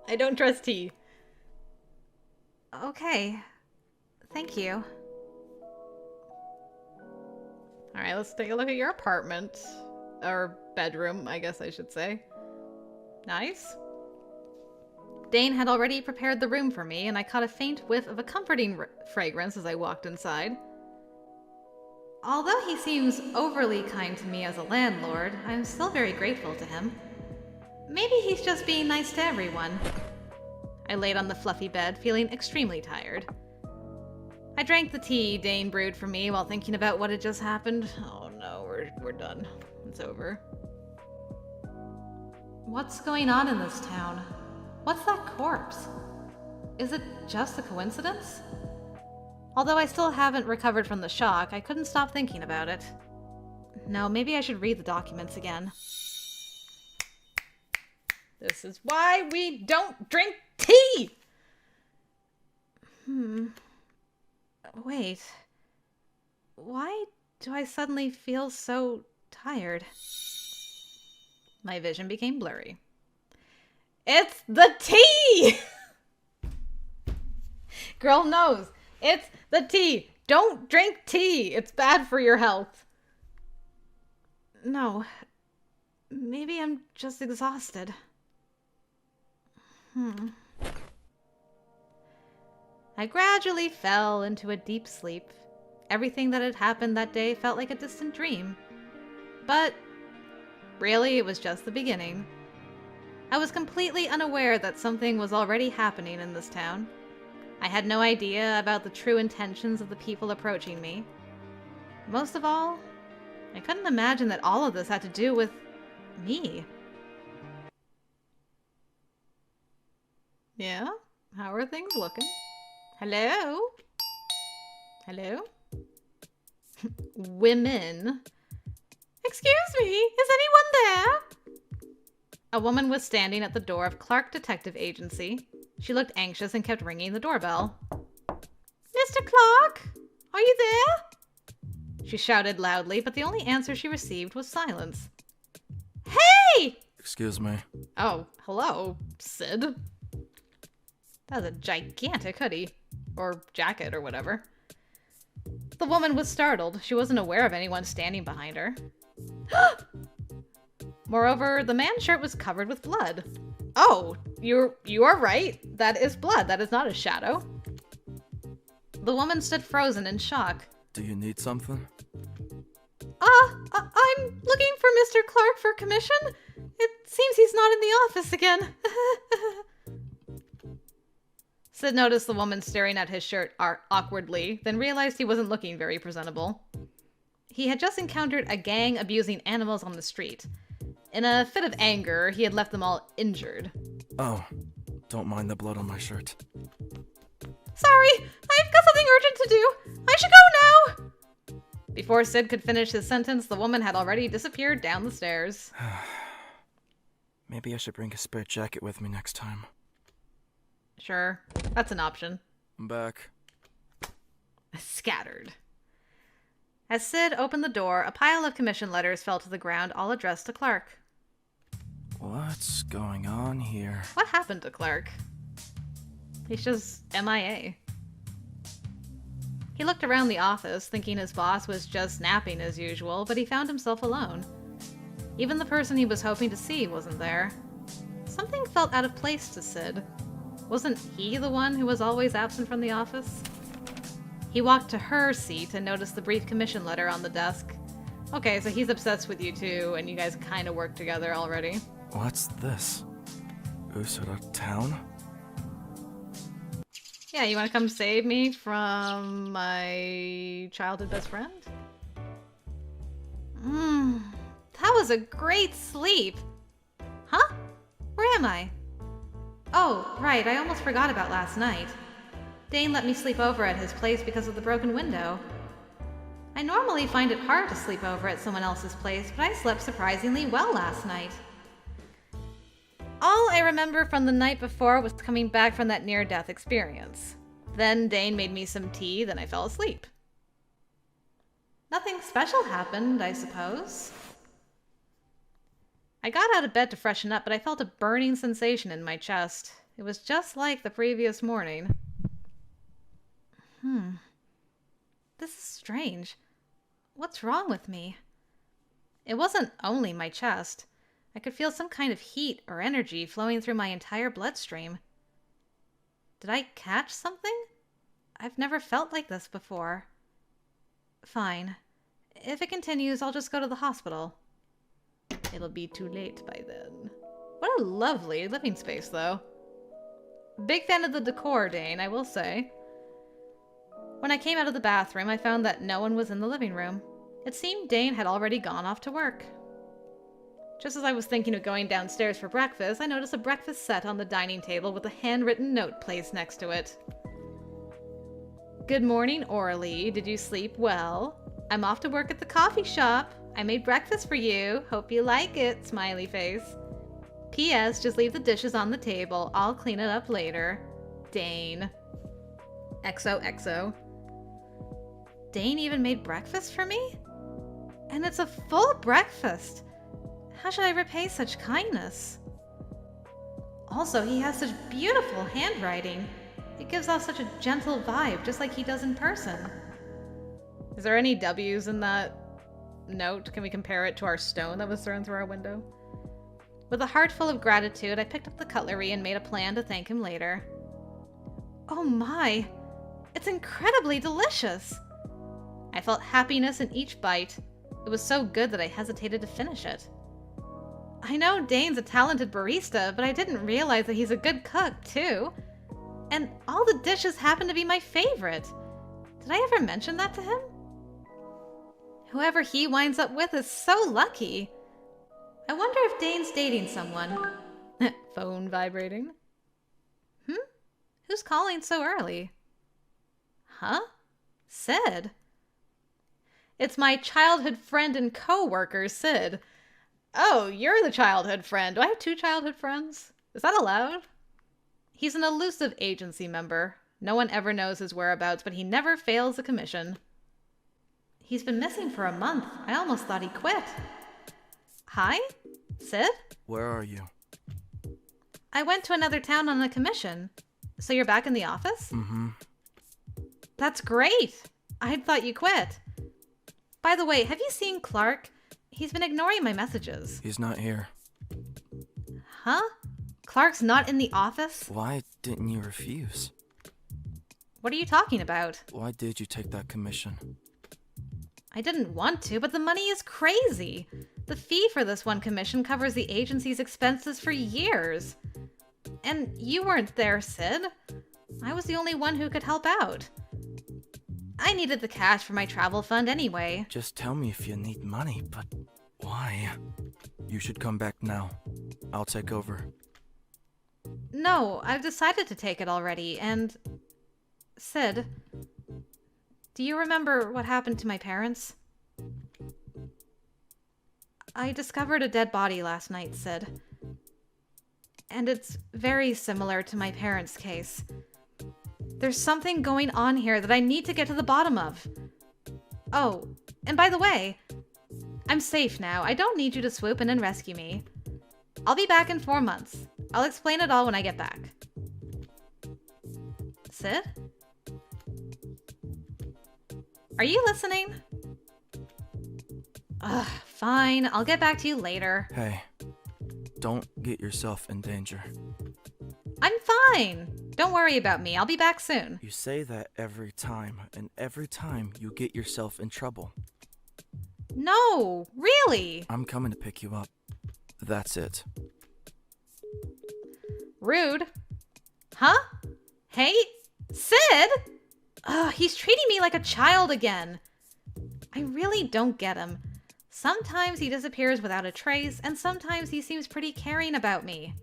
I don't trust tea. Okay. Thank you. Alright, let's take a look at your apartment. Or bedroom, I guess I should say. Nice. Dane had already prepared the room for me, and I caught a faint whiff of a comforting fragrance as I walked inside. Although he seems overly kind to me as a landlord, I'm still very grateful to him. Maybe he's just being nice to everyone. I laid on the fluffy bed, feeling extremely tired. I drank the tea Dane brewed for me while thinking about what had just happened. Oh no, we're done. It's over. What's going on in this town? What's that corpse? Is it just a coincidence? Although I still haven't recovered from the shock, I couldn't stop thinking about it. No, maybe I should read the documents again. This is why we don't drink tea! Wait. Why do I suddenly feel so tired? My vision became blurry. It's the tea! Girl knows. It's the tea. Don't drink tea. It's bad for your health. No. Maybe I'm just exhausted. I gradually fell into a deep sleep. Everything that had happened that day felt like a distant dream. But really, it was just the beginning. I was completely unaware that something was already happening in this town. I had no idea about the true intentions of the people approaching me. Most of all, I couldn't imagine that all of this had to do with me. Yeah? How are things looking? Hello? Hello? Women. Excuse me, is anyone there? A woman was standing at the door of Clark Detective Agency. She looked anxious and kept ringing the doorbell. Mr. Clark, are you there? She shouted loudly, but the only answer she received was silence. Hey! Excuse me. Oh, hello, Sid. That was a gigantic hoodie. Or jacket, or whatever. The woman was startled. She wasn't aware of anyone standing behind her. Moreover, the man's shirt was covered with blood. Oh, you are right. That is blood. That is not a shadow. The woman stood frozen in shock. Do you need something? I'm looking for Mr. Clark for commission. It seems he's not in the office again. Sid noticed the woman staring at his shirt awkwardly, then realized he wasn't looking very presentable. He had just encountered a gang abusing animals on the street. In a fit of anger, he had left them all injured. Oh, don't mind the blood on my shirt. Sorry, I've got something urgent to do. I should go now. Before Sid could finish his sentence, the woman had already disappeared down the stairs. Maybe I should bring a spare jacket with me next time. Sure, that's an option. I'm back. Scattered. As Sid opened the door, a pile of commission letters fell to the ground, all addressed to Clark. What's going on here? What happened to Clark? He's just MIA. He looked around the office, thinking his boss was just napping as usual, but he found himself alone. Even the person he was hoping to see wasn't there. Something felt out of place to Sid. Wasn't he the one who was always absent from the office? He walked to her seat and noticed the brief commission letter on the desk. Okay, so he's obsessed with you too, and you guys kind of work together already. What's this? Usura Town? Yeah, you want to come save me from my childhood best friend? That was a great sleep. Huh? Where am I? Oh, right, I almost forgot about last night. Dane let me sleep over at his place because of the broken window. I normally find it hard to sleep over at someone else's place, but I slept surprisingly well last night. All I remember from the night before was coming back from that near-death experience. Then Dane made me some tea, then I fell asleep. Nothing special happened, I suppose. I got out of bed to freshen up, but I felt a burning sensation in my chest. It was just like the previous morning. This is strange. What's wrong with me? It wasn't only my chest. I could feel some kind of heat or energy flowing through my entire bloodstream. Did I catch something? I've never felt like this before. Fine. If it continues, I'll just go to the hospital. It'll be too late by then. What a lovely living space, though. Big fan of the decor, Dane, I will say. When I came out of the bathroom, I found that no one was in the living room. It seemed Dane had already gone off to work. Just as I was thinking of going downstairs for breakfast, I noticed a breakfast set on the dining table with a handwritten note placed next to it. Good morning, Orly. Did you sleep well? I'm off to work at the coffee shop. I made breakfast for you. Hope you like it, smiley face. P.S. Just leave the dishes on the table. I'll clean it up later. Dane. XOXO. Dane even made breakfast for me? And it's a full breakfast. How should I repay such kindness? Also, he has such beautiful handwriting. It gives off such a gentle vibe, just like he does in person. Is there any W's in that note? Can we compare it to our stone that was thrown through our window? With a heart full of gratitude, I picked up the cutlery and made a plan to thank him later. Oh my! It's incredibly delicious! I felt happiness in each bite. It was so good that I hesitated to finish it. I know Dane's a talented barista, but I didn't realize that he's a good cook, too. And all the dishes happen to be my favorite. Did I ever mention that to him? Whoever he winds up with is so lucky. I wonder if Dane's dating someone. Phone vibrating. Who's calling so early? Huh? Sid? It's my childhood friend and co-worker, Sid. Oh, you're the childhood friend. Do I have 2 childhood friends? Is that allowed? He's an elusive agency member. No one ever knows his whereabouts, but he never fails a commission. He's been missing for a month. I almost thought he quit. Hi? Sid? Where are you? I went to another town on a commission. So you're back in the office? Mm-hmm. That's great. I thought you quit. By the way, have you seen Clark? He's been ignoring my messages. He's not here. Huh? Clark's not in the office? Why didn't you refuse? What are you talking about? Why did you take that commission? I didn't want to, but the money is crazy. The fee for this one commission covers the agency's expenses for years. And you weren't there, Sid. I was the only one who could help out. I needed the cash for my travel fund anyway. Just tell me if you need money, but why? You should come back now. I'll take over. No, I've decided to take it already, and... Sid, do you remember what happened to my parents? I discovered a dead body last night, Sid. And it's very similar to my parents' case. There's something going on here that I need to get to the bottom of. Oh, and by the way, I'm safe now. I don't need you to swoop in and rescue me. I'll be back in 4 months. I'll explain it all when I get back. Sid? Are you listening? Ugh, fine. I'll get back to you later. Hey, don't get yourself in danger. I'm fine. Don't worry about me. I'll be back soon. You say that every time, and every time you get yourself in trouble. No, really. I'm coming to pick you up. That's it. Rude. Huh? Hey, Sid? Ugh, he's treating me like a child again. I really don't get him. Sometimes he disappears without a trace, and sometimes he seems pretty caring about me.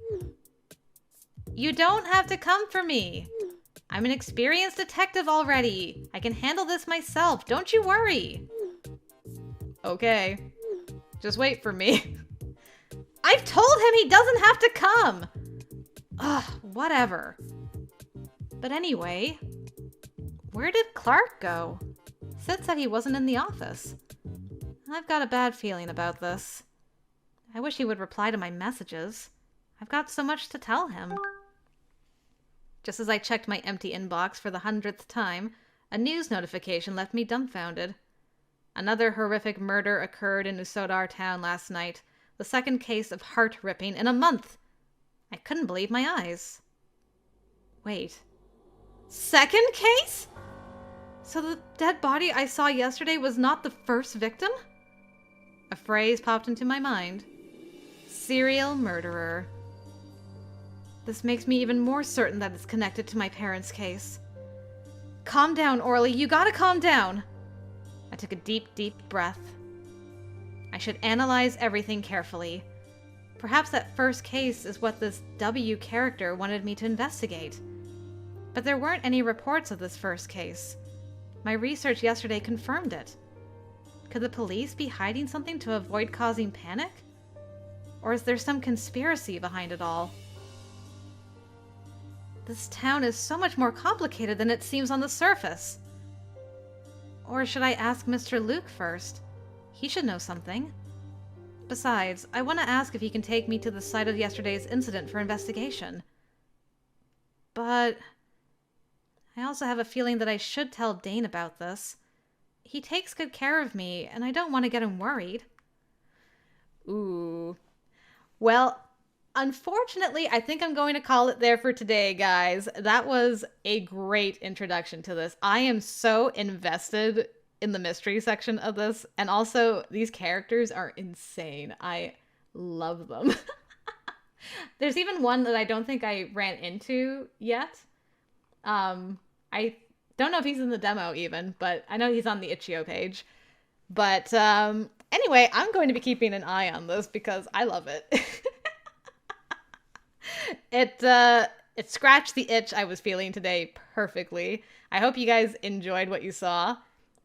You don't have to come for me. I'm an experienced detective already. I can handle this myself. Don't you worry. Okay. Just wait for me. I've told him he doesn't have to come. Ugh, whatever. But anyway, where did Clark go? Sid said he wasn't in the office. I've got a bad feeling about this. I wish he would reply to my messages. I've got so much to tell him. Just as I checked my empty inbox for the 100th time, a news notification left me dumbfounded. Another horrific murder occurred in Usodar town last night, the second case of heart-ripping in a month. I couldn't believe my eyes. Wait. Second case? So the dead body I saw yesterday was not the first victim? A phrase popped into my mind. Serial murderer. This makes me even more certain that it's connected to my parents' case. Calm down, Orly. You gotta calm down. I took a deep, deep breath. I should analyze everything carefully. Perhaps that first case is what this W character wanted me to investigate. But there weren't any reports of this first case. My research yesterday confirmed it. Could the police be hiding something to avoid causing panic? Or is there some conspiracy behind it all? This town is so much more complicated than it seems on the surface. Or should I ask Mr. Luke first? He should know something. Besides, I want to ask if he can take me to the site of yesterday's incident for investigation. But I also have a feeling that I should tell Dane about this. He takes good care of me, and I don't want to get him worried. Ooh. Well, unfortunately, I think I'm going to call it there for today, guys. That was a great introduction to this. I am so invested in the mystery section of this, and also these characters are insane. I love them. There's even one that I don't think I ran into yet. I don't know if he's in the demo even, but I know he's on the itch.io page. But anyway, I'm going to be keeping an eye on this because I love it. it scratched the itch I was feeling today perfectly. I hope you guys enjoyed what you saw.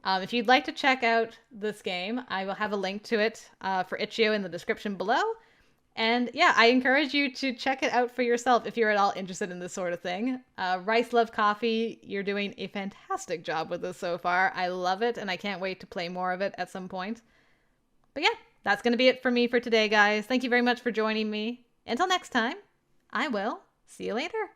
If you'd like to check out this game, I will have a link to it for Itch.io in the description below. And yeah, I encourage you to check it out for yourself if you're at all interested in this sort of thing. Rice Love Coffee, you're doing a fantastic job with this so far. I love it, and I can't wait to play more of it at some point. But yeah, that's going to be it for me for today, guys. Thank you very much for joining me. Until next time, I will see you later.